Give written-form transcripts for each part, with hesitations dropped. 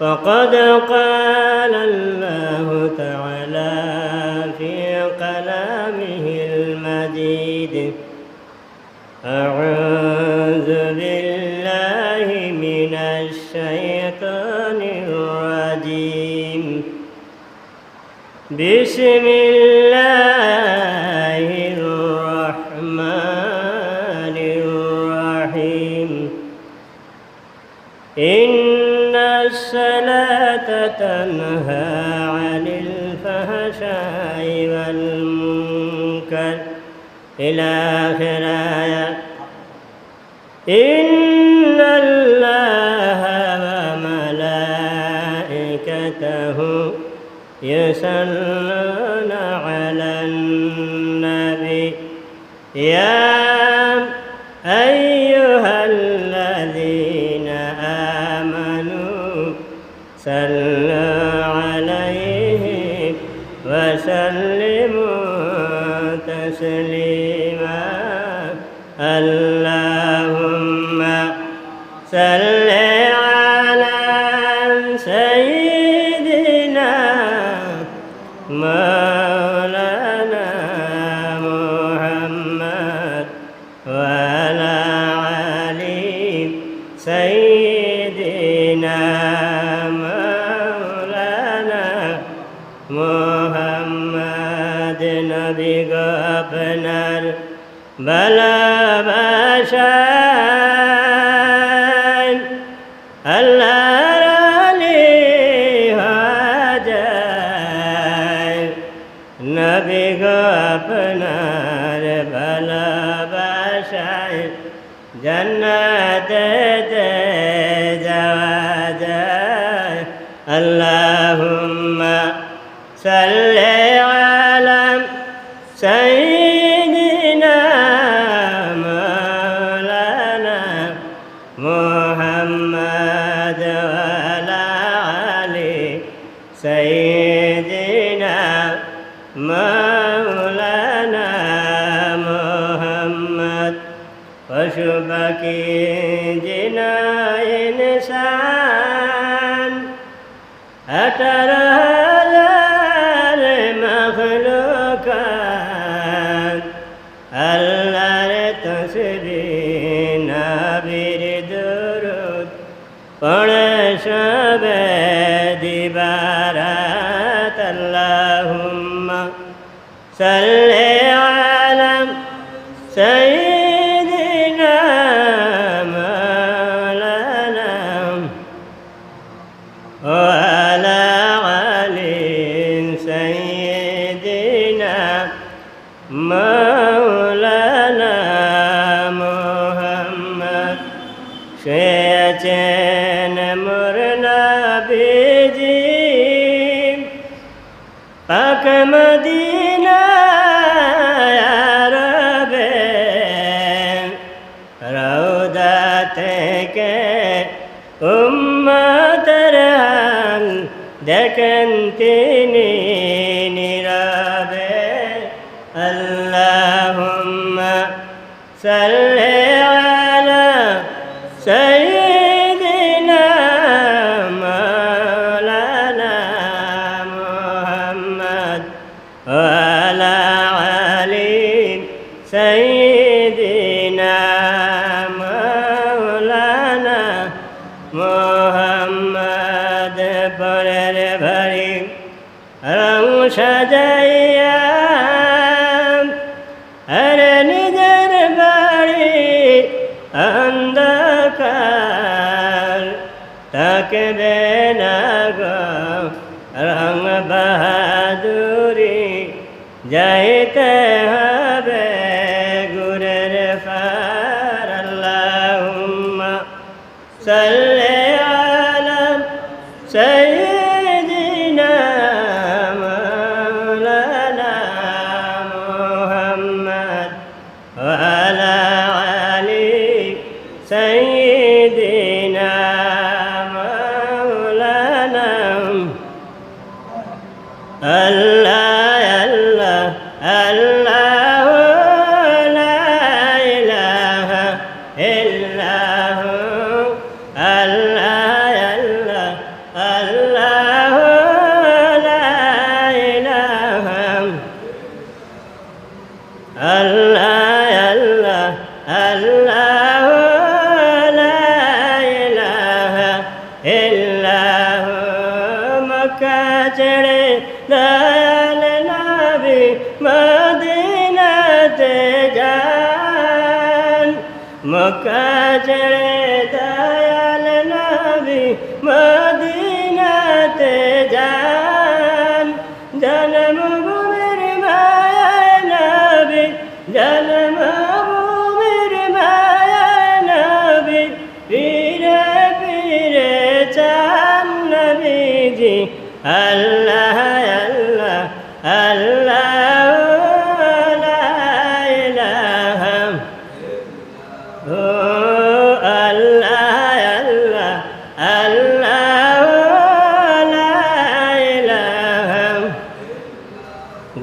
فقد قال الله تعالى في كلامه المجيد أعوذ بالله من الشيطان الرجيم بسم الله الرحمن الرحيم إن الصلاة تنهى عن الفحشاء والمنكر إلى آخر آية إن الله وملائكته يصلون على النبي يا أيها الذين آمنوا صلوا عليه وسلموا تسليما اللهم صل على سيدنا مولانا محمد وعلى آل سيدنا مولانا محمد نبي আপনার ভালোবাসায় আল্লাহর আলি হাজার নবী গো আপনার ভালোবাসায় জান্নাতে যাওয়া যায় আল্লাহুম্মা সাল্লি আলা সাইয়্যিদিনা মাওলানা মুহাম্মদ ওয়া আলা আলি সাইয়্যিদিনা মাওলানা মুহাম্মদ পশু পাখি জিনা ইনসান 18,000 মখলুকাত আল্লাহর তসবিহ নবীর দুরূদ পড়ে সবে দিবারাত আল্লাহুম্মা সাল্লি আলা সাইয়্যিদিনা মাওলানা ওয়া আলা আলি সাইয়্যিদিনা মাওলানা মুহাম্মদ শুয়েছেন মোর নবীজি পাক মদিনায় আরবে রওদা থেকে উম্মতের হাল দেখেন তিনি নীরবে আল্লাহুম্মা সাল্লি আলা সাইয়্যিদিনা মাওলানা মুহাম্মদ ওয়া আলা আলি সাইয়্যিদিনা মাওলানা মুহাম্মদ পরের ভারী রং সাজাইয়া আরে নিজের বাড়ি অন্ধকার তাকে দেনা গো রং বাহাদুরি যাইতে হবে গুরের ফার আল্লাহুম্মা সাল্লি আলা সাইয়্যিদিনা মাওলানা মুহাম্মদ ওয়া আলা আলি সাইয়্যিদিনা মাওলানা আল্লাহ আল্লাহ আল্লাহু লা ইলাহা ইল্লাহু আল্লাহ আল্লাহ আল্লাহ লা ইলাহা আল্লাহ আল্লাহ আল্লাহ লা ইলাহা ইল্লাহু মক্কা ছেড়ে দয়াল নবী মদিনাতে যান মক্কা ছেড়ে দয়াল নবী মদিনাতে যান জন্মভূমির মায়ায় নবী জন্মভূমির মায়ায় নবী ফিরে ফিরে চান নবীজি আল্লাহ আল্লাহ আল্লাহ লা ইলাহা ও আল্লাহ আল্লাহ আল্লাহ লা ইলাহা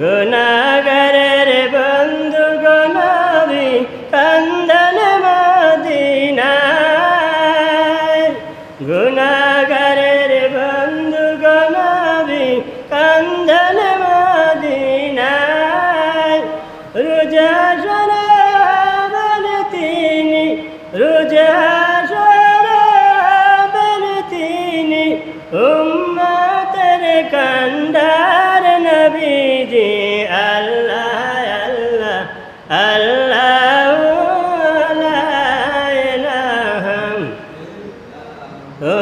গুনাহগারের বন্ধু গো নবী কান্দন মদিনায় গুনাহগারের বন্ধু গো নবী কান্দন মদিনায় রোজা শরাবেন তিনি রোজা শরাবেন তিনি উম্মতের কান্ডার নবীজি আল্লাহ আল্লাহ আল্লাহ লা ইলাহা ও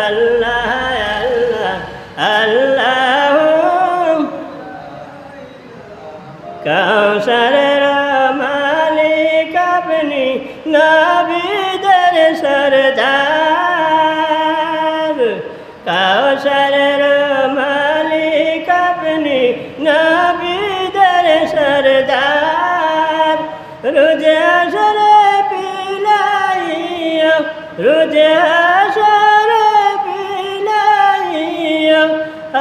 আল্লাহ আল্লাহ আল্লাহ কাউসারের মালিক আপনি নবীদের সরদার কাউসারের মালিক আপনি নবীদের সরদার রোজে আসরে পিলাইয়া রোজে আসরে পিলাইয়া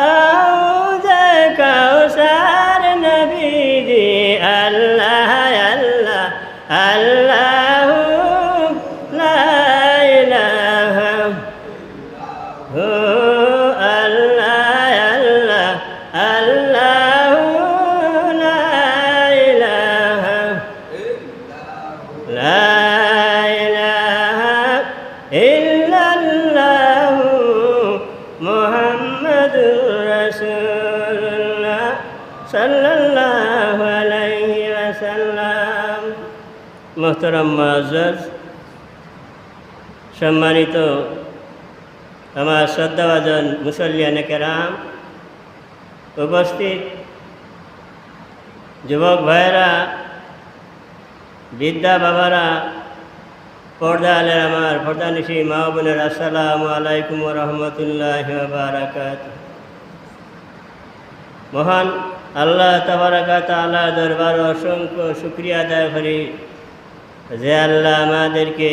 আউযে কাউসার নবীজি আল্লাহ আল্লাহ আল্লাহ লা ইলাহা ও আল্লাহ আল্লাহ আল্লাহ লা ইলাহা লা ইলাহা ইল্লাল্লাহু মুহাম্মাদুর রাসূলুল্লাহ সাল্লাল্লাহু আলাইহি ওয়াসাল্লাম। মোহতরম মুআজ্জাজ, সম্মানিত আমার শ্রদ্ধাভাজন মুসল্লিয়ানে কেরাম, উপস্থিত যুবক ভাইয়েরা, বিদ্যা বাবারা, পর্দা আলের আমার পর্দানিশী মা বোনের, আসসালামু আলাইকুম ওয়া রাহমাতুল্লাহি ওয়া বারাকাতুহু। মহান আল্লাহ তাবারাকা তাআলা দরবার অসংখ্য শুকরিয়া আদায় করি যে আল্লাহ আমাদেরকে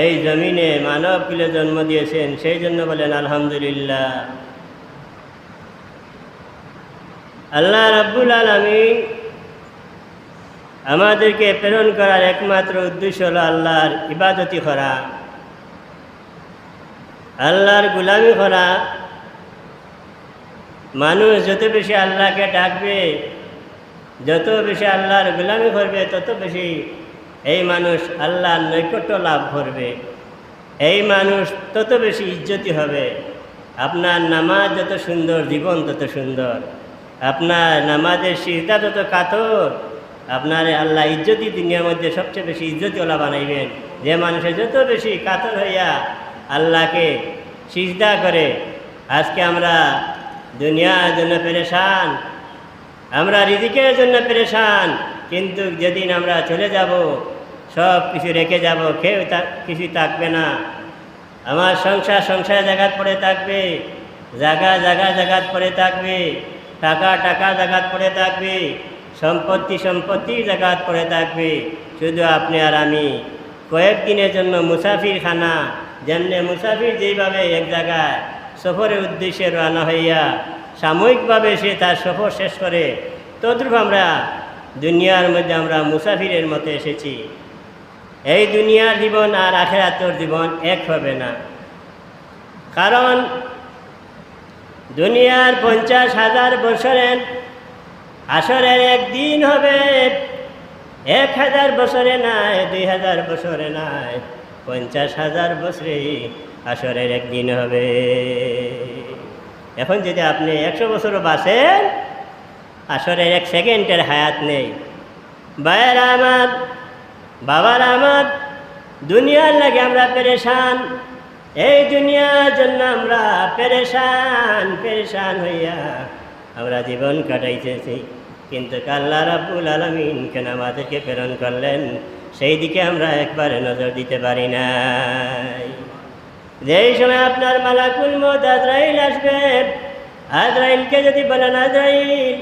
এই জমিনে মানব কুলে জন্ম দিয়েছেন, সেই জন্য বলেন আলহামদুলিল্লাহ। আল্লাহ রাব্বুল আলামিন আমাদেরকে প্রেরণ করার একমাত্র উদ্দেশ্য হলো আল্লাহর ইবাদতি করা, আল্লাহর গুলামি করা। মানুষ যত বেশি আল্লাহকে ডাকবে, যত বেশি আল্লাহর গুলামি করবে, তত বেশি এই মানুষ আল্লাহর নৈকট্য লাভ করবে, এই মানুষ তত বেশি ইজ্জতি হবে। আপনার নামাজ যত সুন্দর, জীবন তত সুন্দর। আপনার নামাজের সিজদা তত কাতর, আপনার আল্লাহ ইজ্জতি দুনিয়ার মধ্যে সবচেয়ে বেশি ইজ্জতিওয়ালা বানাইবেন। যে মানুষের যত বেশি কাতর হইয়া আল্লাহকে সিজদা করে। আজকে আমরা দুনিয়ার জন্য পেরেশান, আমরা রিজিকের জন্য পেরেশান, কিন্তু যেদিন আমরা চলে যাব সব কিছু রেখে যাব, কেউ কিছু থাকবে না। আমার সংসার জায়গাত পড়ে থাকবে, জায়গা জায়গাত পড়ে থাকবে, টাকা জায়গাত পড়ে থাকবে, সম্পত্তি জায়গাত পড়ে থাকবে। শুধু আপনি আর আমি কয়েকদিনের জন্য মুসাফির খানা, যেমনি মুসাফির যেইভাবে এক জায়গায় সফরের উদ্দেশ্যে রওনা হইয়া সাময়িকভাবে সে তার সফর শেষ করে, তদ্রূপ আমরা দুনিয়ার মধ্যে আমরা মুসাফিরের মতো এসেছি। এই দুনিয়ার জীবন আর আখিরাতের জীবন এক হবে না। কারণ দুনিয়ার 50,000 বছরের আসরের একদিন হবে, 1000 বছরে নাই, 2000 বছরে নাই, 50,000 বছরে আসরের একদিন হবে। এখন যদি আপনি 100 বছরও বাঁচেন, আসরের 1 সেকেন্ডের হায়াত নেই। ভাইয়েরা আমার, বাবার আমার, দুনিয়ার লাগে আমরা পেরেশান, এই দুনিয়ার জন্য আমরা পেরেশান হইয়া আমরা জীবন কাটাইতেছি। কিন্তু আল্লাহ রাব্বুল আলামিন কেন আমাদেরকে প্রেরণ করলেন, সেই দিকে আমরা একবার নজর দিতে পারি নাই। যেই সময় আপনার মালাকুল মউত আজরাইল আসবে, আজরাইলকে যদি বলেন, আজরাইল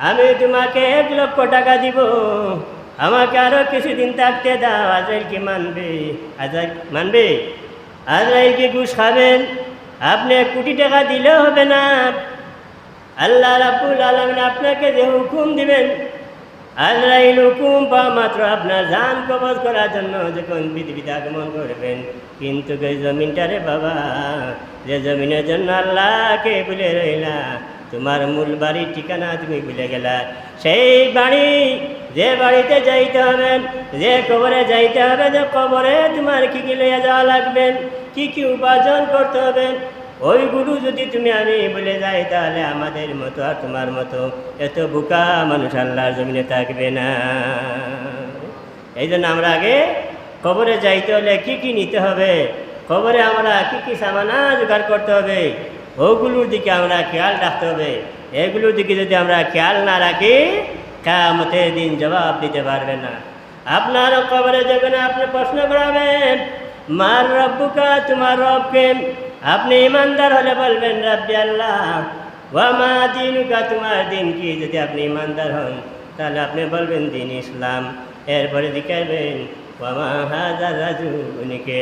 আমি তোমাকে 1 লক্ষ টাকা দিব, আমাকে আরো কিছুদিন থাকতে দাও, আজরাইল কি মানবে? আজরাইল মানবে? আজরাইল কি ঘুষ খাবেন? আপনি 1 কোটি টাকা দিলেও হবে না। আল্লাহ রাব্বুল আলামিন আপনাকে যে হুকুম দিবেন, আজরাইল হুকুম পাওয়া মাত্র আপনার জান কবজ করার জন্য যখন পৃথিবীতে আগমন করবেন, কিন্তু এই জমিনটারে বাবা, যে জমিনের জন্য আল্লাহকে ভুলে রইলা, তোমার মূল বাড়ির ঠিকানা তুমি ভুলে গেলা, সেই বাড়ি, যে বাড়িতে যাইতে হবে, যে কবরে যাইতে হবে, যে কবরে তোমার কি কি লইয়া যাওয়া লাগবে, কি কি উপার্জন করতে হবে, ওইগুলো যদি তুমি আমি বলে যাই, তাহলে আমাদের মতো আর তোমার মতো এত বোকা মানুষ আল্লাহর জমিনে থাকবে না। এই জন্য আমরা আগে কবরে যাইতে হলে কি কি নিতে হবে, কবরে আমরা কি কি সামানা জোগাড় করতে হবে, ওগুলোর দিকে আমরা খেয়াল রাখতে হবে। এগুলোর দিকে যদি আমরা খেয়াল না রাখি, কিয়ামতের দিন জবাব দিতে পারবে না। আপনার কবরে যাবেন, আপনি প্রশ্ন করাবেন, মার রব্বুকা, তোমার রবকে। আপনি ইমানদার হলে বলবেন রাব্বি আল্লাহ, ওয়া মা দীনুকা, তোমার দিন কি? যদি আপনি ইমানদার হন তাহলে আপনি বলবেন দিন ইসলাম। এরপরে দেখাবেন ওয়া মা হাযা রাজুলুকে।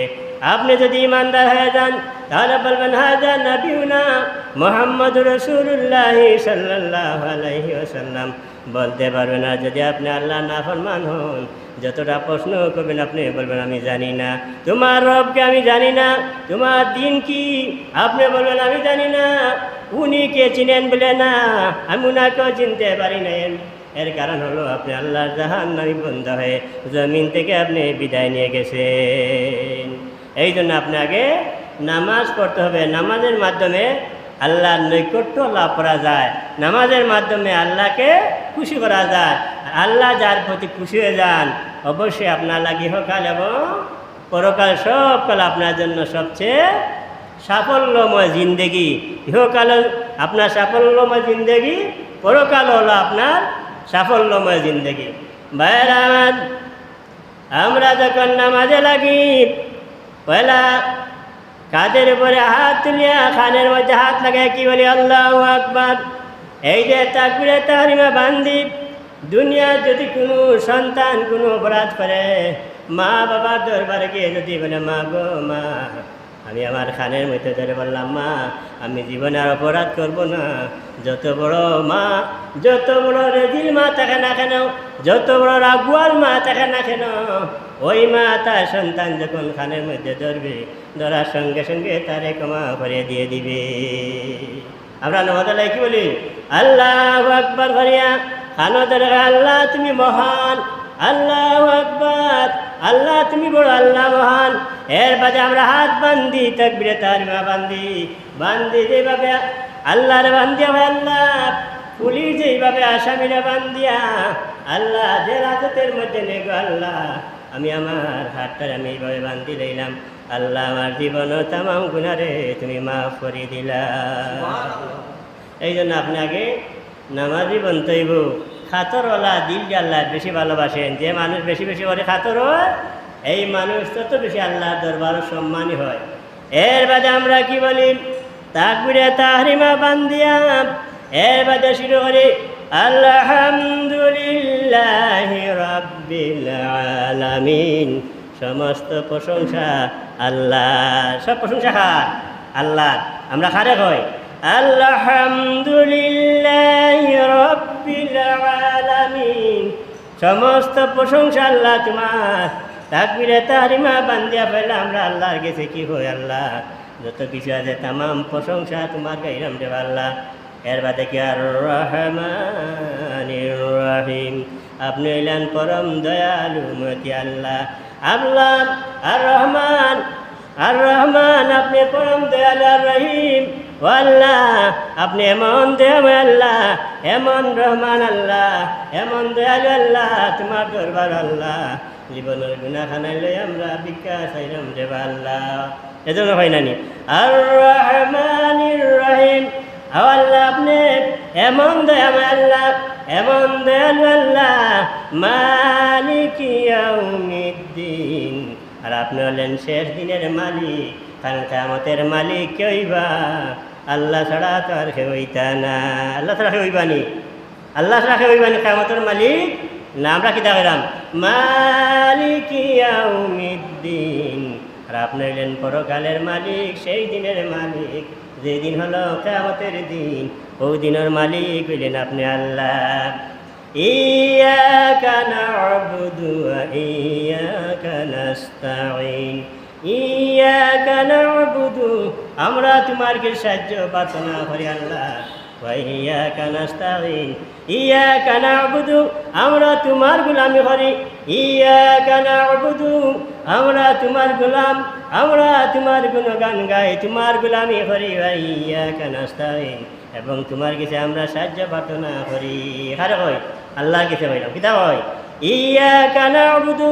আপনি যদি ইমানদার হয়ে যান তাহলে বলবেন হাযা নবিয়ুনা মুহাম্মদুর রাসূলুল্লাহ সাল্লাল্লাহু আলাইহি ওয়াসাল্লাম। বলতে পারবেন না। যদি আপনি আল্লাহ নাফরমান হন, যতটা প্রশ্ন করবেন আপনি বলবেন আমি জানি না। তোমার রবকে আমি জানি না, তোমার দিন কি? আপনি বলবেন আমি জানি না। উনি কে চিনেন বলে না, আমি উনাকেও চিনতে পারি না। এর কারণ হলো আপনি আল্লাহর জাহান্নামী বান্দা হয়ে জমিন থেকে আপনি বিদায় নিয়ে গেছেন। এই জন্য আপনি আগে নামাজ পড়তে হবে। নামাজের মাধ্যমে আল্লাহর নৈকট্য লাভ করা যায়, নামাজের মাধ্যমে আল্লাহকে খুশি করা যায়। আল্লাহ যার প্রতি খুশি হয়ে যান, অবশ্যই আপনার লাগি ইহকাল এবং পরকাল সবকাল আপনার জন্য সবচেয়ে সাফল্যময় জিন্দেগি। ইহকাল আপনার সাফল্যময় জিন্দেগি, পরকাল হলো আপনার সাফল্যময় জিন্দেগি। ভাইয়েরা, আমরা যখন নামাজে লাগি, পয়লা কাঁধের উপরে হাত তুলিয়া খানের মধ্যে হাত লাগায় কি বলি? আল্লাহু আকবার। এই যে তাকবীরে তাহরিমা বান্ধি, দুনিয়ার যদি কোনো সন্তান কোনো অপরাধ করে, মা বাবার দরবারে গিয়ে যদি বলে মা গো মা, আমি আমার খানের মধ্যে ধরে বললাম মা আমি জীবনে আর অপরাধ করবো না, যত বড় মা, যত বড় রেজিল মা থাকে না কেন, যত বড় রাগুয়াল মা থাকে না কেন, ওই মা তার সন্তান যখন খানের মধ্যে ধরবে, ধরার সঙ্গে সঙ্গে তারে ক্ষমা করে দিয়ে দিবে। আমরা নামাজে কি বলি? আল্লাহু আকবার করিয়া খানো ধরে আল্লাহ তুমি মহান, আল্লাহু আকবার, আল্লাহ তুমি বড়, আল্লাহ মহান। এর বাদে আমরা হাত বান্ধি, তাকবীরে তাহরিমা বান্ধি যেভাবে আল্লাহর বান্ধিয়া, আল্লাহ পুলিশ যেইভাবে আসামিরা বান্ধিয়া আল্লাহ যে রাজতের মধ্যে নেগো, আল্লাহ আমি আমার হাতটার আমি এইভাবে বান্ধি লইলাম, আল্লাহ আমার জীবন তামাম গুনারে তুমি মাফ করে দিলা। এই জন্য আপনি আগে নামাজি বনতেইব। খাতরওয়ালা দিল যে আল্লাহ বেশি ভালোবাসেন, যে মানুষ বেশি বেশি করে খাতর হয়, এই মানুষ তত বেশি আল্লাহর দরবারে সম্মানী হয়। এর বাদে আমরা কি বলি? তাকবীরে তাহরিমা বান্ধিয়া এর বাদে শুরু করি আলহামদুলিল্লাহি রাব্বিল আলামিন। সমস্ত প্রশংসা আল্লাহ, সব প্রশংসা কার? আল্লাহ। আমরা কারে কই? আলহামদুলিল্লাহি রাব্বিল আলামিন। সমস্ত প্রশংসা আল্লাহ তোমার। তাকবীরে তাহরিমা বান্ধিয়া ফেলে আমরা আল্লাহর কাছে কি হই? আল্লাহ যত কিছু আছে তামাম প্রশংসা তোমার গাইলাম রে আল্লাহ। এর বাদে কি আর রহমানির রহিম, আপনি হইলেন পরম দয়ালু মতি আল্লাহ। আল্লাহ আর রহমান, আর রহমান আপনি পরম দয়ালু, আর রহিম ও আল্লাহ আপনি এমন দয়াময় আল্লাহ, এমন রহমান আল্লাহ, এমন দয়ালু আল্লাহ, তোমার দরবার আল্লাহ জীবনের গুনাহ খানাই লই আমরা ভিক্ষা চাইলাম রে আল্লাহ। এজন্য হয় নানি আর রহমানির রহিম, আল্লাহ আপনি এমন দয়াময় আল্লাহ, এমন দয়ালু আল্লাহ, মালিক ইয়াউমিদ্দিন, আর আপনি হলেন শেষ দিনের মালিক। কারণ কিয়ামতের মালিক কে হইবা? আল্লাহ ছাড়া তো আর কেউ হইতা না। আল্লাহ ছাড়া কেউ হইবানি? আল্লাহ ছাড়া কেউ হইবানি কিয়ামতের মালিক? না, আমরা কি দেখলাম মালিক ইয়াউমিদ্দিন, আর আপনি হইলেন পরকালের মালিক, সেই দিনের মালিক যেদিন হলো কিয়ামতের দিন, ওই দিনের মালিক হইলেন আপনি আল্লাহ। ইয়াকা না'বুদু ওয়া ইয়াকা নাস্তাঈন, ইয়াকা না'বুদু আমরা তোমার কে সাহায্য প্রার্থনা করি আল্লাহ, ওয়া ইয়াকা নাস্তাঈন ইয়াকা না'বুদু আমরা তোমার গোলামি করি, ইয়াকা না'বুদু আমরা তোমার গোলাম, আমরা তোমার গুণগান গাই, তোমার গোলামি করি, ওয়া ইয়াকা নাস্তাঈন এবং তোমার কাছে আমরা সাহায্য প্রার্থনা করি। কারে কয়? আল্লাহর কাছে কইলাম। কিতা কয়? ইয়াকা না'বুদু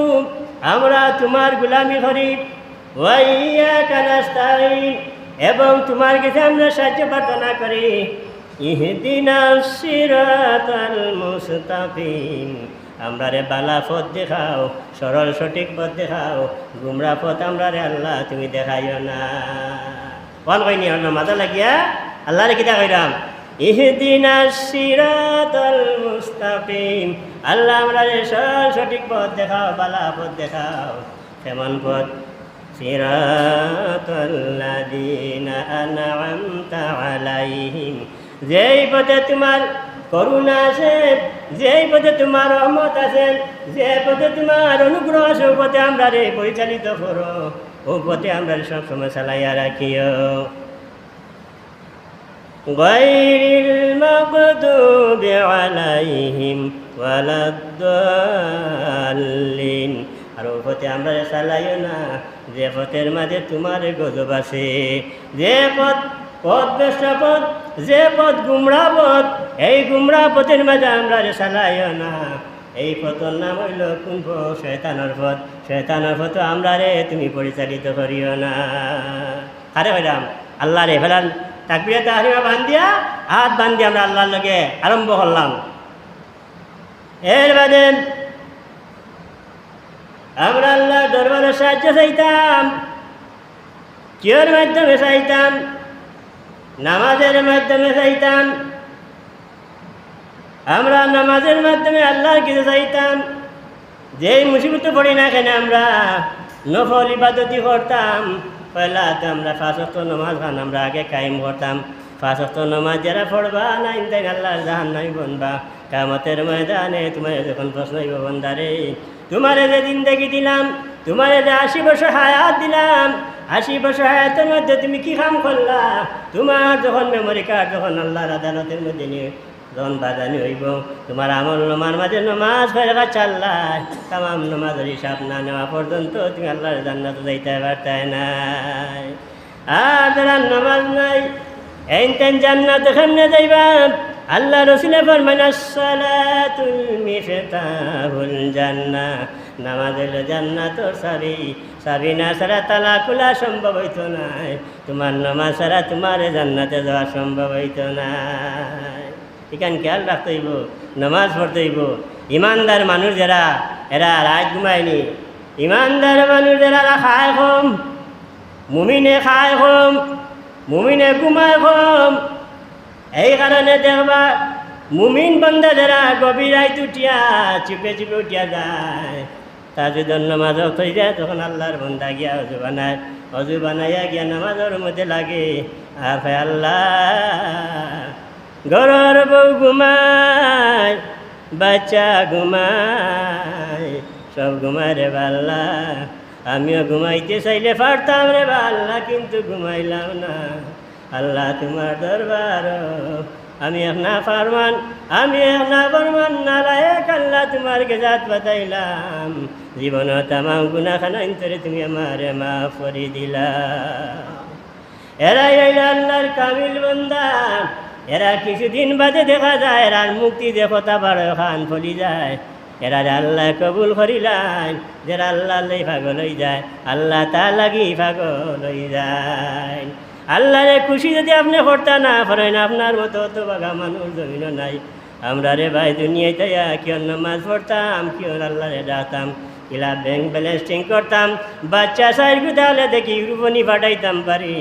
আমরা তোমার গোলামি করি, ওয়া ইয়াকা নাস্তাঈন এবং তোমার কাছে আমরা সাহায্য প্রার্থনা করি। ইহদিনাস সিরাতাল মুস্তাকিম আমরা রে বালা পথ দেখাও, সরল সঠিক পথ দেখাও, গুমরা পথ আমরা রে আল্লাহ তুমি দেখাইও না। কোন কইনি আমরা মাথা লাগিয়া আল্লাহরে কিতা কইরাম? ইহদিনাস সিরাতাল মুস্তাকিম আল্লাহ আমরা রে সরল সঠিক পথ দেখাও, বালা পথ দেখাও। কেমন পথ? সিরাতাল্লাযীনা আন'আমতা আলাইহিম যেই পথে তোমার করুণা আছে, যেই পথে তোমার রহমত আছে, যে পথে তোমার অনুগ্রহ আছে, ও পথে আমরা রে পরিচালিত করো, ও পথে আমরা সবসময় চালাইয়া রাখিও। গায়রিল মাগদুবি আলাইহিম ওয়ালাদ-দাল্লিন আর ও পথে আমরা চালাইও না যে পথের মাঝে তোমার গজব আছে, যে পথ ভ্রষ্ট পথ, যে পথ গুমরা পথ, এই গুমরা পথের মাঝে আমরা চালাইও না। এই পথের নাম হইল কোন পথ? শয়তানের পথ। শয়তানের পথ আমরা রে তুমি পরিচালিত করিও না। আরে ভাইরাম আল্লাহ রে ফেলান তাকবীরে তাহরিমা বান্ধিয়া হাত বান্ধিয়া আমরা আল্লাহর লগে আরম্ভ করলাম। এর বাদে আমরা আল্লাহ দরবারে সাহায্য চাইতাম। কিয়র মাধ্যমে চাইতাম? নামাজের মাধ্যমে চাইতাম। আমরা নামাজের মাধ্যমে আল্লাহর কিছু চাইতাম। যেই মুসিবতে পড়ি না কেন আমরা নফল ইবাদতি করতাম। পয়লা তো আমরা 5 ওয়াক্ত নামাজ আমরা আগে কায়েম করতাম। 5 ওয়াক্ত নামাজ যারা পড়বা না ইনতে আল্লাহর জাহান্নামে বনবা। কিয়ামতের ময়দানে তোমার যখন প্রশ্ন হইব বান্দারে তোমারে যে জিন্দেগি দিলাম, তোমারে যে 80 বছর হায়াত দিলাম, 80 বছর হায়াতের মধ্যে তুমি কি কাম করলা? তোমার যখন মেমোরি কার্ড যখন আল্লাহর আদালতের মধ্যে নিয়ে যখন বাজানি হইব, তোমার আমল নামার মাঝে নামাজ ফেরা চাল্লাই তাম নামাজের হিসাব না নেওয়া পর্যন্ত তুমি আল্লাহর জান্নাতে যাইতে পারতাই নাই। আর যারা নামাজ নাই এইতেন জান্নাতে কেমনে যাইবা? আল্লাহ রসুলে ফরমান আসসালাতুল মিফতাহুল জান্নাহ নামাজ হলো জান্নাতের চাবি। চাবি না ছাড়া তালা খোলা সম্ভব হইতো না। তোমার নামাজ ছাড়া তোমার জান্নাতে যাওয়া সম্ভব হইতো না। এখানে খেয়াল রাখতে হইব, নামাজ পড়তে হইব। ইমানদার মানুষ যারা এরা রাত ঘুমায়নি। ইমানদার মানুষ যারা খায় কম, মুমিনে খায় কম, মুমিনে ঘুমায় কম। এই কারণে দেখবা মুমিন বান্দা যারা গভীর রাত উঠিয়া চুপে চুপে উঠিয়া যায়, তার যদি নামাজ হয়ে যায় তখন আল্লাহর বান্দা গিয়া অজু বানাইয়া গিয়া নামাজের মধ্যে লাগে। আর আল্লাহ ঘরের বউ ঘুমায়, বাচ্চা ঘুমায়, সব ঘুমায় রে আল্লাহ। আমিও ঘুমাইতে চাইলে পারতাম রে বা আল্লাহ, কিন্তু ঘুমাইলাম না। আল্লাহ তোমার দরবার আমি এক না ফারমান, আমি এক না ফরমান নালায়েক আল্লাহ তোমার গেজাত বাতাইলাম। জীবন তামাম গুনাহখানা ইন্তরে তুমি আমারে মাফ করে দিলা। এরাই হইল আল্লাহর কামিল বান্দা। এরা কিছুদিন বাদে দেখা যায় এরার মুক্তি দেখো তা বারো খান ফলি যায়। এরা আল্লাহ কবুল করিলাই, যারা আল্লাহ লাই পাগল হয়ে যায়, আল্লাহ তা লাগি পাগল হয়ে যায়। আল্লাহরে খুশি যদি আপনি করতে না পারেন, আপনার মতো তো বাঘা মানুষ জমিনও নাই। আমরা রে ভাই দুনিয়ায় তাইয়া কিয় নামাজ পড়তাম, কিয় আল্লাহরে ডাকতাম, কিলা ব্যাংক ব্যালেন্সিং করতাম, বাচ্চা সাইড তাহলে দেখি রূপনি পাঠাইতাম পারি,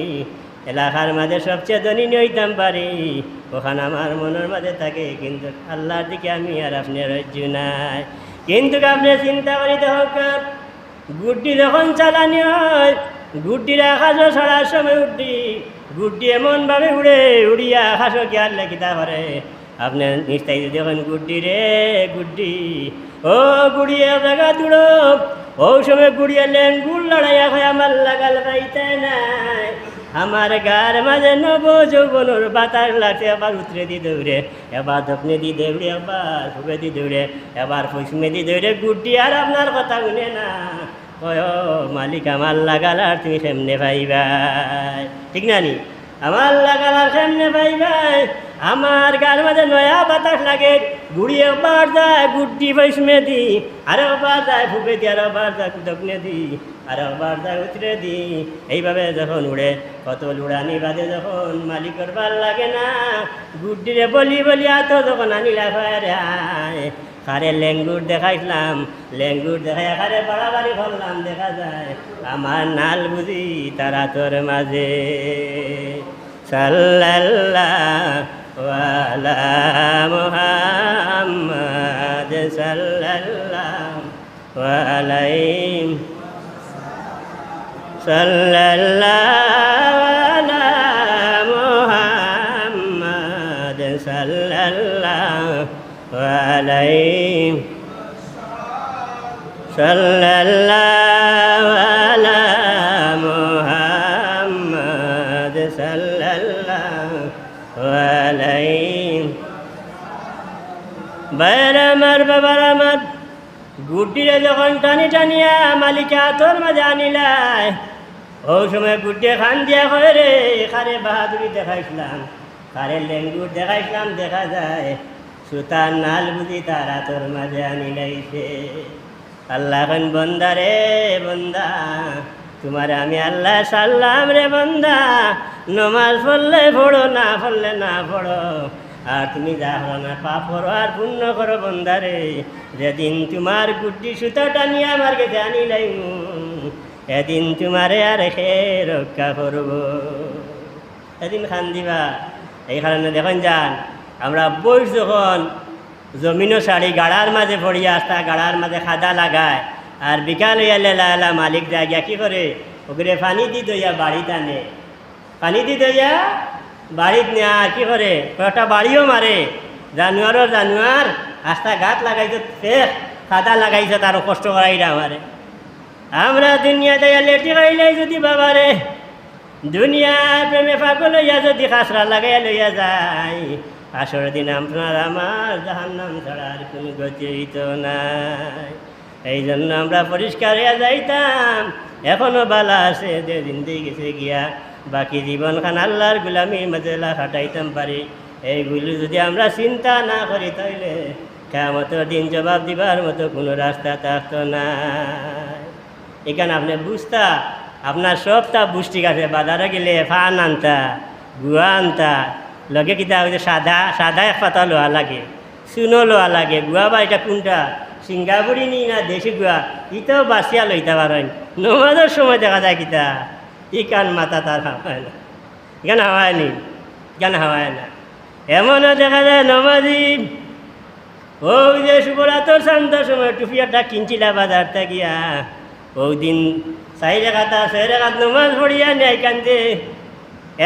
এলাকার মাঝে সবচেয়ে ধনী হইতাম পারি, ওখানে আমার মনের মাঝে থাকে। কিন্তু আল্লাহর দিকে আমি আর আপনি রজ্জু নাই। কিন্তু আপনি চিন্তা করিতে হোক, গুড্ডি যখন চালানি হয়, গুড্ডির আকাশও ছাড়ার সময় গুড্ডি এমনভাবে উড়ে, উড়িয়া আকাশও কি আর লেখিতা করে। আপনি নিশ্চয় দেখেন গুড্ডি রে গুড্ডি, ও গুড়িয়ে জায়গা দূড়ো, ও সময় গুড়িয়ে লেন গুড় লড়াইয়া হয় আমার লাগাল পাইতে নাই। আমার গার মাঝে নব যৌবনের বাতাস লাগছে, এবার উতরে দি দৌড়ে, এবার দক্ষিণে দি দৌড়ে, এবার ফুবে দি দৌড়ে, এবার পশ্চিমে দি দৌড়ে। গুড্ডি আর আপনার কথা শুনে না, ও মালিক আমার লাগাল আর তুমি সেমনে পাইবাই, ঠিক না নি? আমার লাগাল আর সেমনে পাইবাই। আমার গার মাঝে নয়া বাতাস লাগে, গুড়ি একবার যায় গুড্ডি পশ্চিমে দি, আর একবার যায় ফুবে দি, আর একবার যায় দক্ষিণে দি, আর একবার যায় উতরে দি। এইভাবে যখন উড়ে, কত লুড়ানি বাদে যখন মালিকের ভাল লাগে না, গুড্ডিরে বলি বলি এত যখন আনিলা খারে লেঙ্গুর দেখাইলাম, লেঙ্গুর দেখাই খারে বাড়াবাড়ি করলাম, দেখা যায় আমার নাল বুঝি তারা তোর মাঝে। সাল্লাল্লাহু আলা মুহাম্মাদ সাল্লাল্লাহু আলাইহি সাল্লাল্লাহু আলা মুহাম্মাদ সাল্লাল্লাহু আলাইহি সাল্লাল্লাহু আলা মুহাম্মাদ সাল্লাল্লাহু আলাইহি। বাইর আমার বাবার আমার গুড্ডিরে যখন টানি টানিয়া মালিকা তোর মাঝে আনিলাই, ও সময় গুড্ডে খান দিয়া হয় রে, খারে বাহাদুরি দেখাইছিলাম, খারে লেঙ্গুর দেখাইছিলাম, দেখা যায় সুতার নাল বুঝি তারা তোর মাঝে আনিলাইছে। আল্লাহ খান বন্দা রে বন্দা, তোমার আমি আল্লাহ সাল্লাম রে বন্দা, নমাজ পড়লে পড়ো, না পড়লে না পড়ো, আর তুমি যা হলো না পাপ করো আর পুণ্য করো বন্দারে। যেদিন তোমার গুড্ডি সুতা টানিয়ে আমার কাছে আনিলাই, এদিন তোমারে আর হে রক্ষা করব, এদিন খান দিবা। এই কারণে দেখুন যান, আমরা বয়স যখন জমিনও শাড়ি গাড়ার মাঝে পড়িয়া আসতা, গাড়ার মাঝে খাদা লাগায়, আর বিকাল হইয়া লেলা মালিক যায় গিয়া কী করে, ওগুলো পানি দি দইয়া বাড়িতে আনে, পানি দি দইয়া বাড়িত নেয়া, আর কী করে কয়েকটা বাড়িও মারে, জানুয়ার আস্তা গাছ লাগাইছে, ফের খাদা লাগাইছে, তারও কষ্ট করাইরা আমারে। আমরা দুনিয়া দেয়া লেটি খাইলাই যদি বাবারে, দুনিয়া প্রেমে পাগল লইয়া যদি খাসরা লাগাইয়া লইয়া যায়, আসর দিন আপনার আমার জাহান্নাম ছাড়া আর কোনো গতি হইত নাই। এই জন্য আমরা পরিষ্কার হইয়া যাইতাম, এখনো বালা আছে, যে দিন দিয়ে গেছে গিয়া, বাকি জীবনখান আল্লাহর গুলামির মাঝে খাটাইতাম পারি। এইগুলি যদি আমরা চিন্তা না করি, তাইলে কিয়ামতের দিন জবাব দিবার মতো কোনো রাস্তা থাকতো না। এখানে আপনি বুঝতা, আপনার সবটা বুঝ ঠিক আছে, বাজারে গেলে ফান আনতা, গুয়া আনতা, লগে কিতা হয়েছে সাদা এক পাতা লোয়া লাগে, চুনো লোয়া লাগে, গুয়া বা এটা কোনটা সিঙ্গাপুরি নি না দেশি গুয়া, ইটাও বাঁচিয়া লইতে পারেন। নমাজের সময় দেখা যায় কিতা ই কান মাথা তার হাওয়ায় না, কেন হাওয়ায় নি, কেন হাওয়ায় না। এমনও দেখা যায় নমাজি ওই যে শুভরাতর শান্তর সময় টুপিয়াটা কিনছিলা বাজার থাকিয়া, ওই দিন 4 রাকাত 6 রাকাত নমাজ পড়িয়া নেয় কান্দে,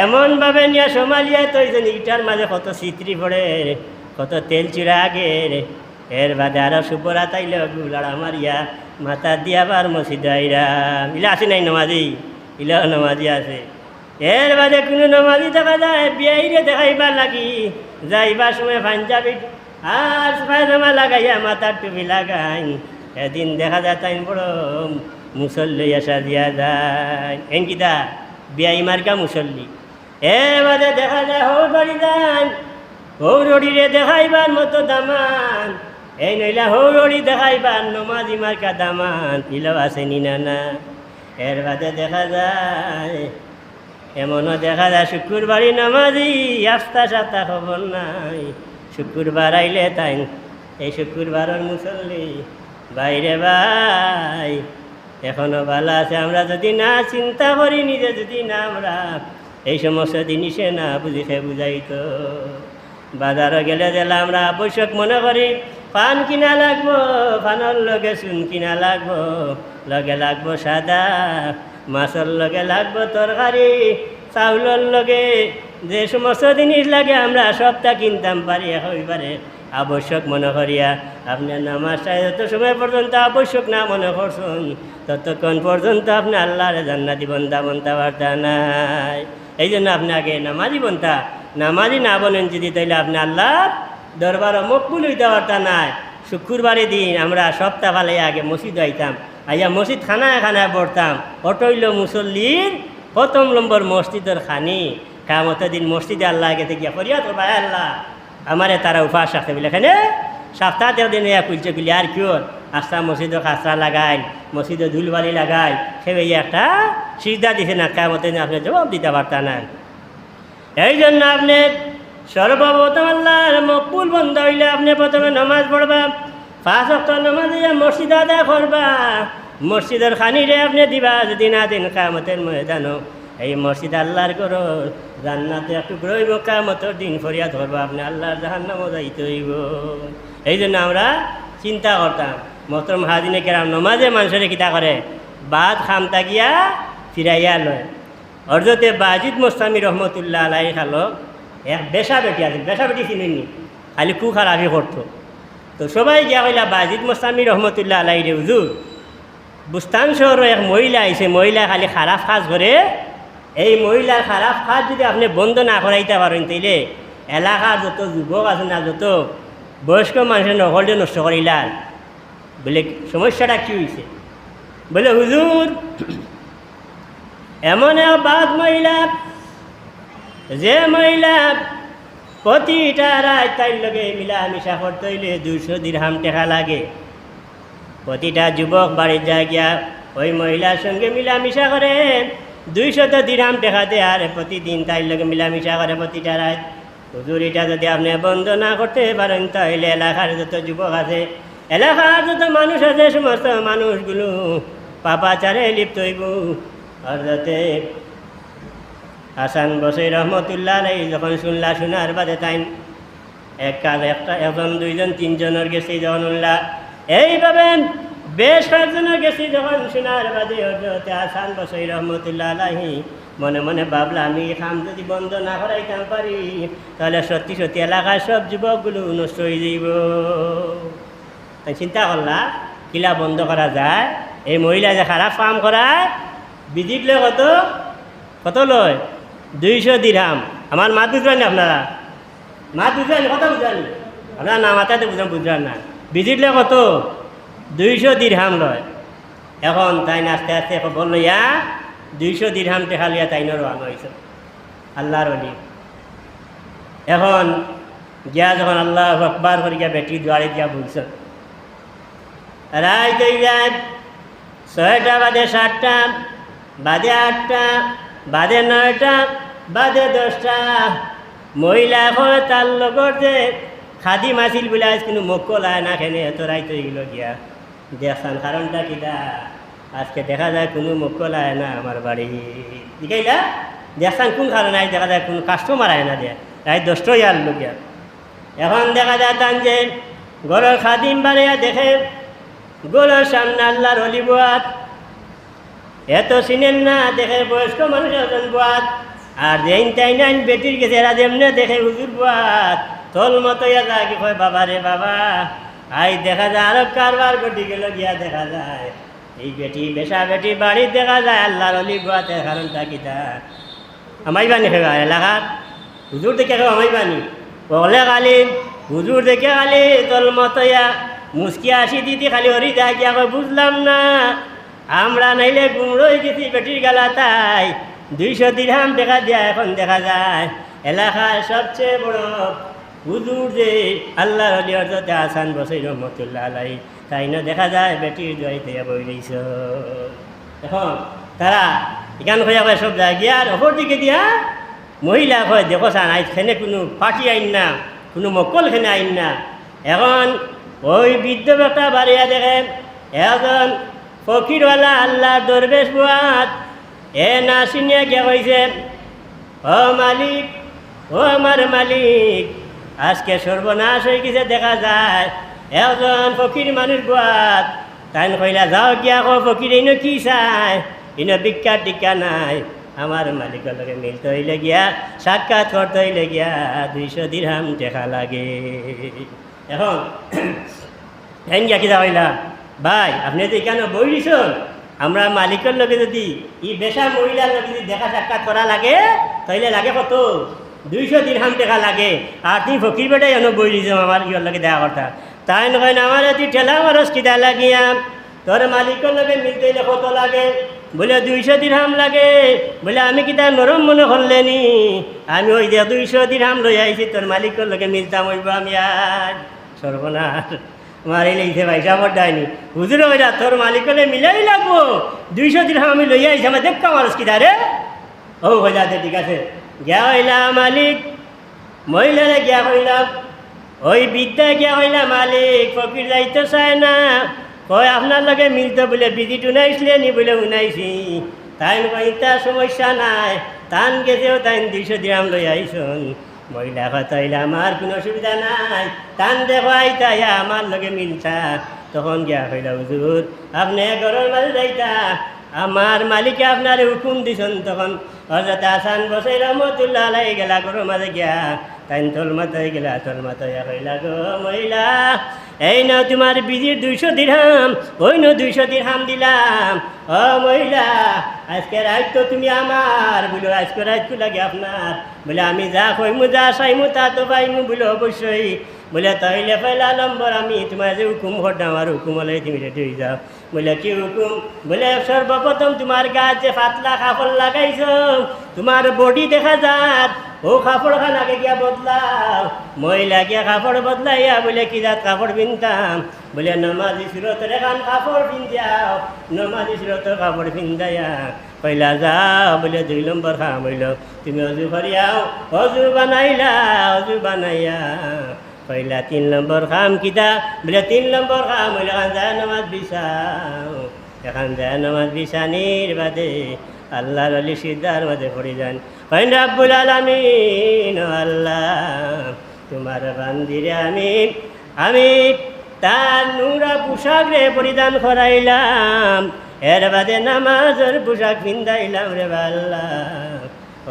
এমনভাবে নিয়ে সোমালিয়া তো এই যে ইটার মাঝে কত চিত্রি পড়ে, কত তেল চিরা আগে, এর বাদে আরো সুপরা তাইলে গুলাড়া মারিয়া মাথা দিয়াবার মসজিদ আইরাম ইলা আছে নাই নমাজি ইলা নমাজি আছে। এর বাদে কোনো নমাজি দেখা যায় বিয়াইরে দেখাইবার লাগি যাইবার সময় পাঞ্জাবি আর পায়জামা লাগাইয়া মাথার টুপি লাগাই এদিন দেখা যায় তাই বড় মুসল্লি আসা দিয়া যায় এনকিদা বিয়াই মার্কা মুসল্লি। এর বাদে দেখা যায় হৌড়ি যান হৌড়িরে দেখাইবার মতো দামান এই নইলা হৌড়ি দেখাইবার নমাজি মার্কা দামান ইলাও আছে নিনা না। এর বাদে দেখা যায় এমনও দেখা যায় শুক্রবারই নামাজি আস্তা সাস্তা খবর নাই শুক্রবার আইলে তাই এই শুক্রবারের মুসল্লি বাইরে ভাই এখনো ভালো আছে। আমরা যদি না চিন্তা করি নিজে যদি না আমরা এই সমস্ত জিনিসে না বুঝিতে বুঝাইতো বাজারে গেলে দিলে আমরা আবশ্যক মনে করি পান কিনা লাগবো পানের লগে চুন কিনা লাগবো লগে লাগবো সাদা মাছের লগে লাগবো তরকারি চাউলের লগে যে সমস্ত জিনিস লাগে আমরা সবটা কিনতাম পারি হইবারে আবশ্যক মনে করিয়া আপনি নামাজটা যত সময় পর্যন্ত আবশ্যক না মনে করছেন ততক্ষণ পর্যন্ত আপনি আল্লাহর জান্নাতি বন্দা বনতে পারতা নাই। এই জন্য আপনি আগে নামাজি বনতা নামাজি না বলেন যদি তাইলে আপনি আল্লাহ দরবারও মকবুল হইতে পারতা নাই। শুক্রবারের দিন আমরা সপ্তাহ ভালে আগে মসজিদ আইতাম আইয়া মসজিদ খানায় খানায় পড়তাম অটইল মুসল্লির প্রথম নম্বর মসজিদের খানি কামতের দিন মসজিদে আল্লাহ গেতে গিয়া করিয়া তো ভাই আল্লাহ আমারে তারা উপাস রাখতে বলে এখানে সপ্তাহ দিন কুলছে গুলি আর কিয় আস্তা মসজিদে খাস্তা লাগাই মসজিদে ধুলবালি লাগাই সে একটা সিজদা দিছে না কামতের দিন আপনি জবাব দিতে পারতেন না। এই জন্য আপনি সর্বপ্রথম আল্লাহর মকবুল বন্ধ হইলে আপনি প্রথমে নামাজ পড়বা 5 ওয়াক্ত নামাজ মসজিদ আদায় করবা মসজিদের খানিরে আপনি দিবা যদি না দিন কামতের ময়দানও এই মসজিদ আল্লাহর করো জান্নাতে একটু রইব কামতের দিন ফরিয়া ধরবা আপনি আল্লাহর জাহান্নামও যাইতে হইব। এই জন্য আমরা চিন্তা করতাম মোহতরম হাজিনে কেরাম নমাজে মানুষের কিতা করে বাদ খামতা গিয়া ফিরাইয়া লয়। হযরতে বাজিদ মোস্তামি রহমতুল্লাহ আলাইহি খালো এক বেশা বেটি আছে বেশা বেটি চিনেননি খালি কু খারাপি করতো তো সবাই গিয়া কইলা বাজিদ মোস্তামি রহমতুল্লাহ আলাইহি রে হুজুর বুস্তান শহর এক মহিলা আইছে মহিলা খালি খারাপ কাজ করে এই মহিলার খারাপ কাজ যদি আপনি বন্ধ না করাইতে পারেন তাইলে এলাকার যত যুবক আছে না যত বয়স্ক মানুষের নকলটা নষ্ট করিলার বলে সমস্যাটা কী হয়েছে বলে হুজুর এমন এক বাদ মহিলা যে মহিলা প্রতিটা রাত তাইর লগে মিলামিশা করতে হইলে 200 দিরহাম টাকা লাগে। প্রতিটা যুবক বাড়ির যায় গিয়া ওই মহিলার সঙ্গে মিলামিশা করে 200 দিরহাম টাকা দেয় আর প্রতিদিন তাইর লগে মিলামিশা করে প্রতিটা রাত। হুজুর এটা যদি আপনি বন্ধ না করতে পারেন তাহলে এলাকার যত যুবক আছে এলাকার যত মানুষ আছে সমস্ত মানুষগুলো পাপাচারে লিপ্ত হইব। হযরতে হাসান বসরি রহমতুল্লাহ আলাইহি যখন শোনার বাদে তাই একটা একজন 2 জন 3 জনের গেছি যখন উল্লাহ এইভাবে বেশ কয়েকজনের গেছি যখন শোনার বাদে হযরতে হাসান বসরি রহমতুল্লাহ আলাইহি মনে মনে ভাবলা আমি খাম যদি বন্ধ না করাইতাম পারি তাহলে সত্যি সত্যি এলাকার সব যুবকগুলো নষ্ট হয়ে যাইব। তাই চিন্তা করলা কিলা বন্ধ করা যায়। এই মহিলা যে খারাপ কাম করায় বিজিট লয় কত লয় 200 দিরহাম। আমার মা বুঝবেন আপনারা মা বুঝবেন কত বুঝবেন আপনারা না মাথাতে বুঝবেন না বিজিট লয় কত 200 দিরহাম লয়। এখন তাই আস্তে আস্তে খবর লইয়া 200 দিরহাম টাকা লিয়া তাই রওনা হয়েছে আল্লাহর ওলি। এখন গিয়া যখন আল্লাহ আকবার করে গিয়া বেটি দুয়ারে গিয়া বলছে রাত হয়ে যায় 6টা বাজে 7টা বাজে 8টা বাজে 9টা বাজে 10টা মহিলা এখন তার লগর যে খাদি মাছিল বলে আজ কিন্তু মক্কলায় না খেনে এত রাইত হয়ে গেল গিয়া দেখছেন কারণটা কিটা আজকে দেখা যায় কোনো মক্কলায় না আমার বাড়ি দিকাইলা দেখছেন কোন কারণে আজ দেখা যায় কোনো কাস্টমার আয় না দেয় রাত 10টাই আনলো গিয়া। এখন দেখা যায় তান যে গরুর খাদিম বাড়িয়া দেখে গরুর সামনে আল্লাহর অলি বুয়াত এত চিনেন না দেখে বয়স্ক মানুষ একজন বুয়াত আর যেইন তাই নাইন বেটির গেছে এরা যেমনে দেখে হুজুর বুয়াত তোল মতো কি কয় বাবা রে বাবা আই দেখা যায় আরো কারবার ঘটি গেল গিয়া দেখা যায় এই বেটি বেশা বেটি বাড়ি দেখা যায় আল্লাহর অলি গোয়াতে কারণটা কিতা আমাই বানি খেবা এলাকার হুজুর দেখে খেবা আমাই বানি বলে খালি হুজুর দেখে খালি তোর মতয়া মুসকি আসি দিদি খালি হরি যায় গিয়া বুঝলাম না আমরা নাইলে গুমড়ই গেছি বেটির গালা তাই 200 দিরহাম দেখা দিয়া এখন দেখা যায় এলাকার সবচেয়ে বড় হুজুর যে আল্লাহর অলি হযরত হাসান বসরি রহমতুল্লাহ আলাইহি তাই না দেখা যায় বেটির দোয়াইতে বই রইছ এখন তারা এখান হইয়া কয় সব যায় গিয়া আর অপর দিকে দিয়া মহিলা কয় দেখো সান আইখানে কোনো পার্টি আইন না কোনো মক্কল খেনে আইন না এখন ওই বৃদ্ধ বেটা বাড়িয়া দেখে এখন ফকিরওয়ালা আল্লাহর দরবেশ বুয়াত এ না শুনিয়া গিয়া কইছে ও মালিক ও আমার মালিক আজকে সর্বনাশ হয়ে গেছে দেখা যায় একজন ফকির মানুষ বুয়াত তাই কইলা যাও গিয়া কো ফকির ইনো কি চায় ইনো ভিক্ষা টিকা নাই আমার মালিকের লগে মিলতে হইলে গিয়া সাক্ষাৎ করতে হইলে গিয়া 200 দিরহাম টাকা লাগে এখন হ্যাঁ গিয়া কিনা হইলা ভাই আপনি তো এখানে বই দিছেন আমরা মালিকের লগে যদি ই বেশা মহিলার লগে যদি দেখা সাক্ষাৎ করা লাগে তাইলে লাগে কত 200 দিরহাম টাকা লাগে আর তুমি ফকির বেটাই এনে বই দিছ আমার ইয়ের লগে দেখা করতা তাই নয় না আমার তুই ঠেলা মারস কিনা লাগিয়া তোর মালিকের লগে মিলতে হইলে কত লাগে বলে 200 দিরহাম লাগে বলে আমি কিতা নরম মনে করলেনি আমি ওই যে 200 দিরহাম লই আইছি তোর মালিকের লগে মিলতাম হইব আমি আর সর্বনাশ মারি লইছে পয়সা বড্ডায়নি হুজুর ওইটা তোর মালিকলে মিলাই লাগবো 200 দিরহাম আমি লই আইছি আমার দেখা মারস কিতা রে ও হইলা ঠিক আছে গিয়া হইলা মালিক মহিলারে গিয়া হইলাম ওই বিদ্যা গিয়া হইলা মালিক ফকির যাইতে চায় না কয় আপনার লগে মিলতে বলে বিজিট উনাইছিলে নি বলে উনাইছি তাই কইতা সমস্যা নাই টান গেছেও তাই 200 দিরহাম লই আইসন মহিলা কথা হইলে আমার কোনো অসুবিধা নাই টান দেখো আইতা আমার লগে মিলতা তখন গিয়া হইলা হুজুর আপনি ঘরের মাঝে যাইতা আমার মালিকে আপনার হুকুম দিছেন তখন হযরত হাসান বসরি রহমতুল্লাহ আলাইহি গেলা ঘরের মাঝে গিয়া তাই তোল মাথায় গেলা তোল মাথায় হইলা গো মহিলা এই না তোমার বিজির 200 দিরহাম ওই না 200 দিরহাম দিলাম ও মহিলা আজকে রাত তো তুমি আমার বলো আজকে রাত কো লাগে আপনার বলে আমি যা কইমু যা চাইমু তা তো পাইমু বলে অবশ্যই বলে তাইলে পয়লা নম্বর আমি তোমার যে হুকুম করতাম আর হুকুম হলে তুমি রেডি হয়ে যাও বলে কি হুকুম বলে সর্বপ্রথম তোমার গাছ যে পাতলা কাপড় লাগাইছ তোমার বডি দেখা যাত ও কাপড়খান আগে গিয়া বদলাও মহিলা গিয়া কাপড় বদলাইয়া বলে কি যাত কাপড় পিনতাম বলে নমাজি সুরতের এখান কাপড় পিন্ধাও নমাজি সুরতের কাপড় পিন্ধাইয়া পয়লা যাও বলে 2 নম্বর খাম হইল তুমি অজু করিয়াও অজু বানাইলা অজু বানাইয়া পয়লা 3 নম্বর খাম কিতা বলে 3 নম্বর খাম হইল এখান যায় নামাজ বিছাও এখান যায় নামাজ বিছানির বাদে আল্লাহর অলি সিদ্ধার মাঝে পড়ে যান কইন রাব্বুল আলামিন আল্লাহ তোমার বান্দিরে আমি তার নুরা পোশাক রে পরিধান করাইলাম এর বাদে নামাজের পোশাক পিন্ধাইলাম রে আল্লাহ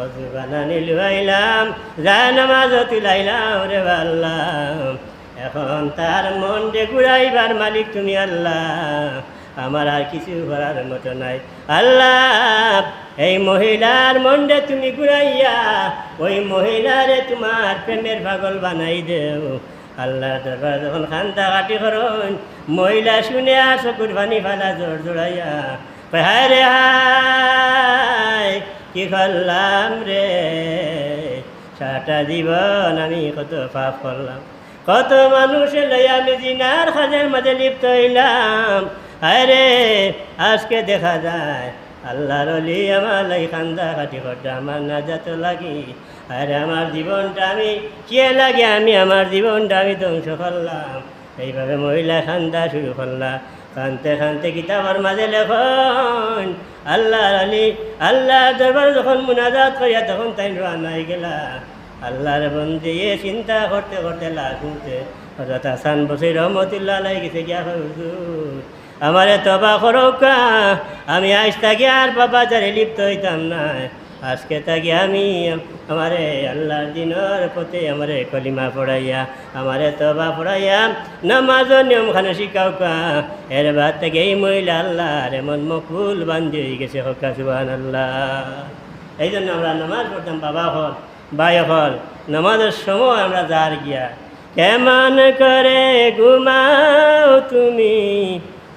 অজু বানানি লুয়াইলাম যায় নামাজও তুলাইলাম রে আল্লাহ এখন তার মন রে ঘুরাইবার মালিক তুমি আল্লাহ আমার আর কিছু করার মতো নাই আল্লাহ এই মহিলার মনটা তুমি ঘুরাইয়া ওই মহিলারে তোমার প্রেমের পাগল বানাই দেও আল্লাহ দরবার যখন খান্দা কাটি করুন মহিলা শুনে আর চকুর পানি ফালা জোর জোড়াইয়া হায় রে হায় কি করলাম রে সারাটা জীবন আমি কত পাপ করলাম কত মানুষের লইয়া আমি জিনার খাজের মাঝে লিপ্ত হইলাম আরে আজকে দেখা যায় আল্লাহর অলি আমার লাই খান্দা কাটি করতে আমার নাজাত লাগি আরে আমার জীবনটা আমি কে লাগে আমি আমার জীবনটা আমি ধ্বংস করলাম এইভাবে মহিলা খান্দা শুরু করলাম কানতে কানতে কিতাবের মাঝে লেখন আল্লাহর অলি আল্লাহ দরবার যখন মুনাজাত করিয়া তখন তাই রান্না হয়ে গেলা আল্লাহর বন্দি চিন্তা করতে করতে লাগুতে হযরত হাসান বসরি রহমতুল্লাহ আলাইহি গেছে গিয়া হুজুর আমারে তবা করোকা আমি আজ থাকি আর বাবা যারে লিপ্ত হইতাম না আজকে থাকি আমি আমারে আল্লাহর দিনের পথে আমারে কলিমা পড়াইয়া আমারে তবা পড়াইয়া নামাজের নিয়মখানে শিখাও কা। এর বাদ থেকে এই মহিলা আল্লাহর এমন মকবুল বান্ধি হয়ে গেছে হকা সুবহানাল্লাহ। এই জন্য আমরা নামাজ পড়তাম বাবা হল ভাই হল, নামাজের সময় আমরা যার গিয়া কেমন করে ঘুমাও তুমি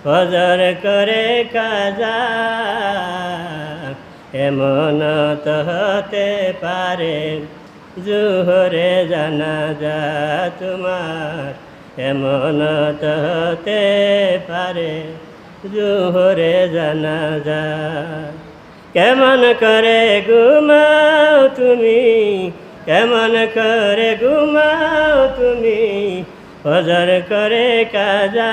ফজর করে কাজা, এমন তো হতে পারে জোহরে জানাজা তোমার, এমন তো হতে পারে জোহরে জানাজা। কেমন করে ঘুমাও তুমি, কেমন করে ঘুমাও তুমি ফজর করে কাজা,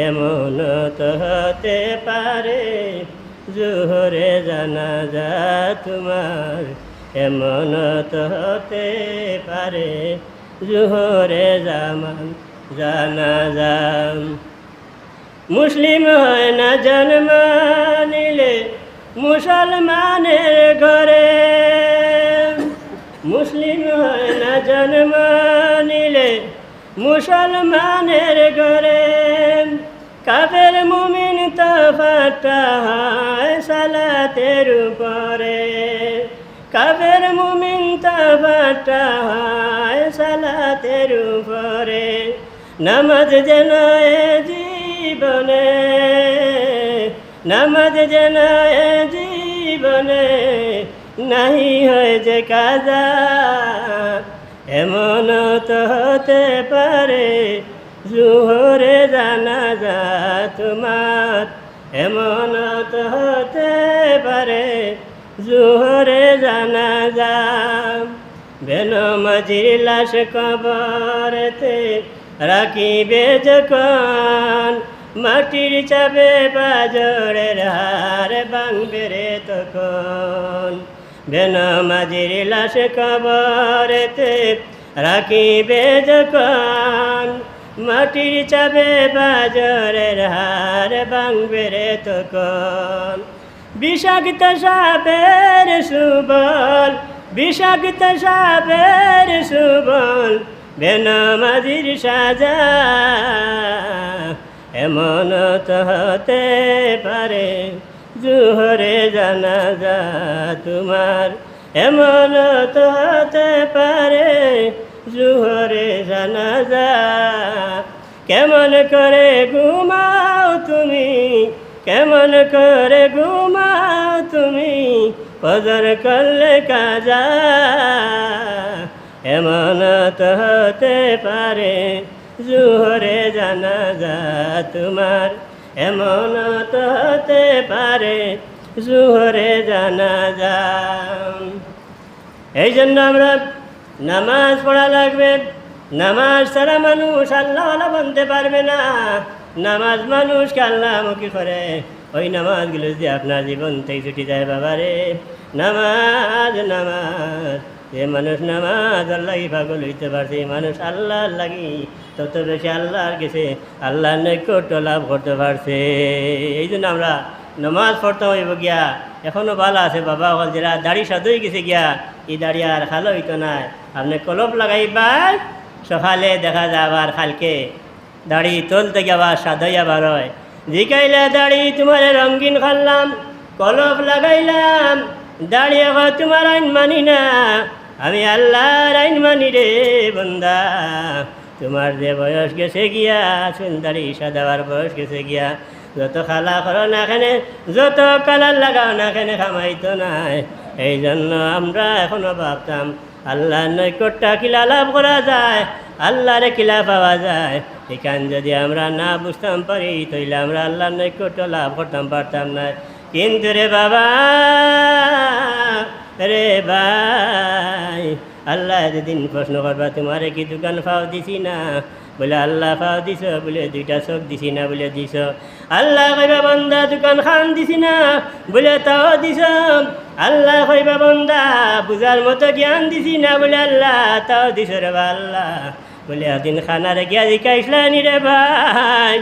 এমন তো হতে পারে জোহরে জানাজা তোমার, এমন তো হতে পারে জোহরে জানাজা। মুসলিম হয় না জন্ম নিলে মুসলমানের ঘরে, মুসলিম হয় না জন্ম নিলে মুসলমানের ঘরে, কাফের মুমিন তফাৎটা হয় সালাতের উপরে, কাফের মুমিন তফাৎটা হয় সালাতের উপরে। নামাজ যেন এ জীবনে, নামাজ যেন এ জীবনে নাহি হয় যে কাজা, এমন তো হতে পারে জোহরে জানাজা তোমার, এমন তো হতে পারে জোহরে জানাজা। বেনমাজির লাশ কবরেতে রাখিবে যখন, মাটির চাপে বাজরের হার ভাঙবে রে তখন। বেনমাজির লাশ কবরেতে রাখিবে যখন, মাটির চাপে বাজরের হার ভাঙবে রে তখন। বিষাক্ত সাপের সুবল, বিষাক্ত সাপের সুবল বেনমাজির সাজা, এমন তো হতে পারে জোহরে জানাজা তোমার, এমন তো হতে পারে জোহরে জানাজা। কেমন করে ঘুমাও তুমি, কেমন করে ঘুমাও তুমি ফজর করলে কাজা, এমন তো হতে পারে জোহরে জানাজা তোমার, এমন তো হতে পারে জোহরে জানাজা। এই জন্য আমরা নামাজ পড়া লাগবে। নামাজ ছাড়া মানুষ আল্লাহওয়ালা বনতে পারবে না। নামাজ মানুষকে আল্লাহমুখী করে। ওই নামাজগুলো যদি আপনার জীবন থেকে ছুটি যায় বাবারে, নামাজ নামাজ, যে মানুষ নামাজ আল্লাহ পাগল হইতে পারছে, মানুষ আল্লাহ লাগি তত বেশি আল্লাহর গেছে আল্লাহর নৈকট্য লাভ করতে পারছে। এই জন্য আমরা নামাজ পড়তে হইব গিয়া। এখনও ভালো আছে বাবা হল যারা দাড়ি সাদু হয়ে গেছে গিয়া, এই দাড়ি আর খালো হইতো না। আপনি কলপ লাগাইবার সকালে দেখা যায় আবার কালকে দাড়ি তোলতে গিয়ে আবার সাদাই আবার হয়। জিকাইলা দাড়ি তোমার রঙিন খাল্লাম, কলপ লাগাইলাম, দাড়ি আবার তোমার আইন মানি না, আমি আল্লাহর আইন মানি রে বন্দা। তোমার যে বয়স গেছে গিয়া, দাড়ি সাদাবার বয়স গেছে গিয়া, যত খালা করো না এখানে, যত কালার লাগাও না এখানে খামাইতো নাই। এই জন্য আমরা এখনো ভাবতাম আল্লাহর নৈকট্য কিলা লাভ করা যায়, আল্লাহরে কিলা পাওয়া যায়। এখান যদি আমরা না বুঝতাম পারি তাইলে আমরা আল্লাহর নৈকট্য লাভ করতাম পারতাম না। কিন্তু রে বাবা রে ভাই, আল্লাহ যেদিন প্রশ্ন করবা তোমারে কি দোকান ফাও দিছি না, বলে আল্লাহ ফাও দিছ, বলে দুইটা চোখ দিছি না, বলে দিছ। আল্লাহ কইবা বন্দা দোকান খান দিছি না, বলে তাও দিছ। আল্লাহ কইবা বন্দা বুঝার মতো জ্ঞান দিছি না, বলে আল্লাহ তাও দিছ রে বা আল্লাহ। বলে একদিন খানারে গিয়া জিকাইসলানি রে ভাই,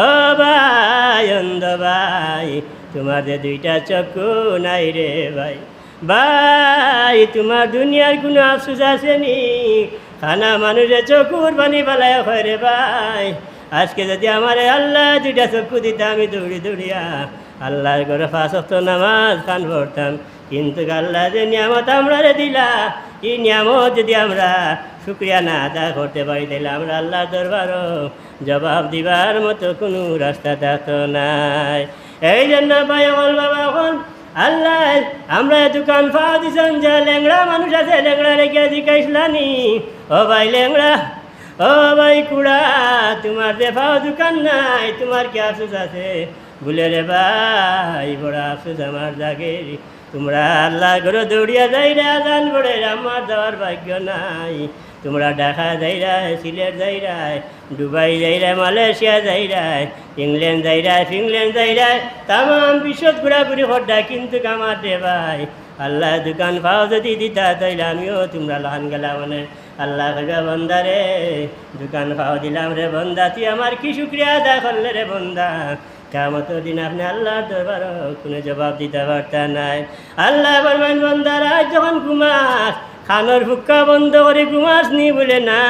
ও ভাই অন্ধ ভাই, তোমার যে দুইটা চক্ষু নাই রে ভাই। ভাই তোমার দুনিয়ার কোনো আফসোস আসেনি? খানা মানুষের চকুর পানি পালায় হয় রে ভাই। আজকে যদি আমার আল্লাহ দুইটা চক্ষু দিতে আমি দৌড়ি দৌড়িয়া আল্লাহর ঘরে 5 ওয়াক্ত নামাজ খান পড়তাম। কিন্তু আল্লাহ যে নিয়ামত আমরা দিলা, এই নিয়ামত যদি আমরা শুক্রিয়া না আদা করতে পারি তাহলে আমরা আল্লাহর দরবারও জবাব দিবার মতো কোনো রাস্তা থাকতো নাই। এই জন্য ভাই বল বাবা এখন আল্লাহ আমরা দোকান পাওয়া দিচ্ছেন যে ল্যাংড়া মানুষ আছে, ল্যাংড়া রেখে জিজ্ঞাসলানি ও ভাই ল্যাংড়া, ও ভাই কুড়া, তোমার যে পাওয়া দোকান নাই, তোমার কি আফসোস আছে? বলে রে ভাই বড় আফসোস আমার জাগে, তোমরা আল্লাহ করে দৌড়িয়া যাই রে আজান পড়ে, আমার যাওয়ার ভাগ্য নাই। তোমরা ঢাকা যাই রায়, সিলেট যাই রায়, দুবাই যাই রায়, মালয়েশিয়া যাই রায়, ইংল্যান্ড যাই রায়, ফিনল্যান্ড যাই রায়, তাম বিশ্বত ঘোরাঘুরি হড্ডা। কিন্তু আমার রে ভাই আল্লাহ দোকান পাও যদি দিতা তাইলে আমিও তোমরা লাহান গেলা মানে আল্লাহ কইবা বন্দা রে দোকান পাও দিলাম রে বন্দা, তুই আমার কি শুক্রিয়া আদা করলে রে বন্দা। কামত দিন আপনি আল্লাহর দরবার কোনো জবাব দিতে পারতা নাই। আল্লাহ বলবেন বন্দারা যখন ঘুমাস খানোর ফুক্কা বন্ধ করে ঘুমাস নি? বলে না,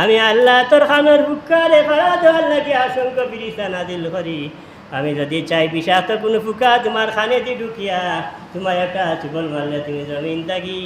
আমি আল্লাহ তোর খানোর ফুক্কা রে ফাড়া দেওয়ার লাগে অসংখ্য বিরিশা নাজিল করি। আমি যদি চাই বিষাক্ত কোনো ফুকা তোমার খানে দি ঢুকিয়া তোমার একটা চুপল মারলে তুমি জমিন থাকি